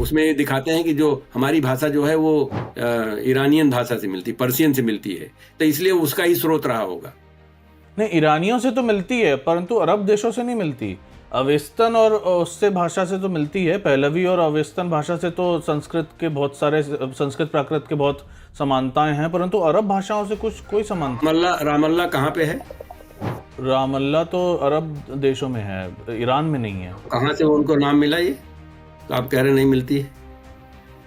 उसमें ये दिखाते हैं कि जो हमारी भाषा जो है वो ईरानियन भाषा से मिलती, पर्शियन से मिलती है, तो इसलिए उसका ही स्रोत रहा होगा। नहीं, ईरानियों से तो मिलती है परंतु अरब देशों से नहीं मिलती। अवेस्तन और उससे भाषा से तो मिलती है, पहलवी और अवेस्तन भाषा से तो संस्कृत के बहुत सारे, संस्कृत प्राकृत के बहुत समानताएं हैं, परंतु अरब भाषाओं से कुछ कोई समानता। रामल्ला कहाँ पे है? रामल्ला तो अरब देशों में है, ईरान में नहीं है। कहाँ से उनको नाम मिला ये? तो आप कह रहे नहीं मिलती है।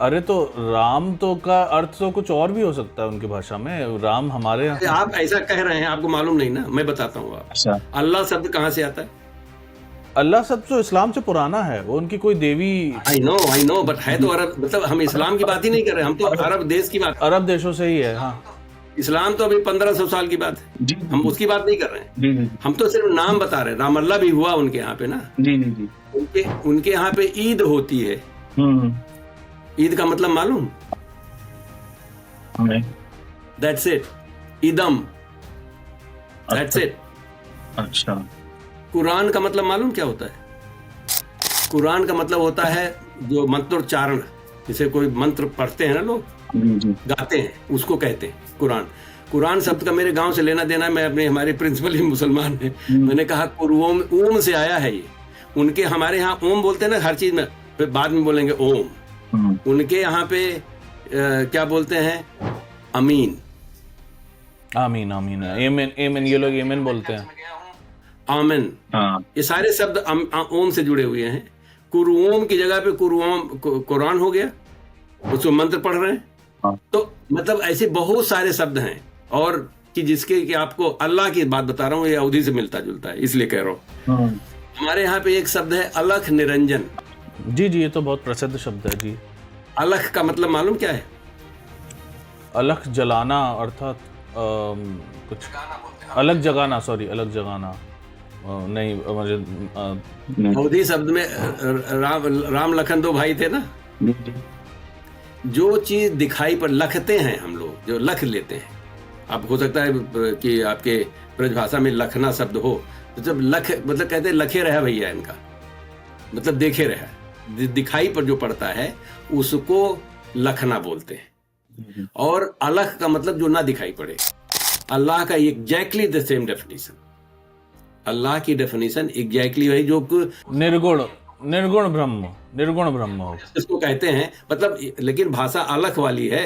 अरे तो राम तो का अर्थ तो कुछ और भी हो सकता है उनकी भाषा में। राम हमारे यहाँ, आप ऐसा कह रहे हैं, आपको मालूम नहीं ना, मैं बताता हूँ आप। अच्छा, अल्लाह शब्द कहाँ से आता है? अल्लाह सब तो इस्लाम से पुराना है, वो उनकी कोई देवी। आई नो बट है तो अरब, मतलब हम इस्लाम की बात ही नहीं कर रहे, हम तो अरब देश की बात। अरब देशों से ही है। हाँ, इस्लाम तो अभी 1500 साल की बात है, जी हम उसकी बात नहीं कर रहे हैं। जी हम तो सिर्फ नाम बता रहे हैं। रामल्ला भी हुआ उनके यहाँ पे ना, जी जी जी। उनके यहाँ पे ईद होती है। ईद का मतलब मालूम? हमें दैट्स इट, ईदम, दैट्स इट। अच्छा, कुरान का मतलब मालूम क्या होता है? कुरान का मतलब होता है जो मंत्रोच्चारण, जिसे कोई मंत्र पढ़ते हैं ना लोग, जी जी गाते हैं, उसको कहते हैं कुरान। कुरान शब्द का मेरे गांव से लेना देना है। मैं अपने, हमारे प्रिंसिपल ही मुसलमान हैं, मैंने कहा कुरओम, ओम से आया है ये। उनके, हमारे यहाँ ओम बोलते हैं ना हर चीज में, फिर बाद में बोलेंगे ओम। उनके यहाँ पे क्या बोलते हैं? अमीन, आमीन, आमीन, एमेन, एमेन, ये लोग एमेन बोलते हैं। आमिन, हाँ, ये सारे शब्द ओम से जुड़े हुए हैं। कुरओम की जगह पे कुरान हो गया, उसको मंत्र पढ़ रहे हैं। हाँ। तो मतलब ऐसे बहुत सारे शब्द हैं, और कि जिसके कि आपको अल्लाह की बात बता रहा हूँ, ये अवधि से मिलता जुलता है, इसलिए कह रहा हूँ। हमारे यहाँ पे एक शब्द है अलख निरंजन। जी जी, ये तो बहुत प्रसिद्ध शब्द है जी। अलख का मतलब मालूम क्या है? अलख जलाना, अर्थात कुछ अलग जगाना, सॉरी, अलग जगाना नहीं, मुझे अवधि शब्द में राम लखन दो भाई थे ना। जो चीज दिखाई पर लखते हैं हम लोग, जो लख लेते हैं, अब हो सकता है कि आपके ब्रजभाषा में लखना शब्द हो, तो जब लख मतलब कहते हैं लखे रहा भैया, इनका मतलब देखे रहा, दिखाई पर जो पड़ता है उसको लखना बोलते हैं। और अलख का मतलब जो ना दिखाई पड़े। अल्लाह का एग्जैक्टली द सेम डेफिनेशन, अल्लाह की डेफिनेशन एग्जैक्टली वही जो निर्गुण, निर्गुण ब्रह्म, निर्गुण ब्रह्म हो इसको कहते हैं, मतलब लेकिन भाषा अलख वाली है।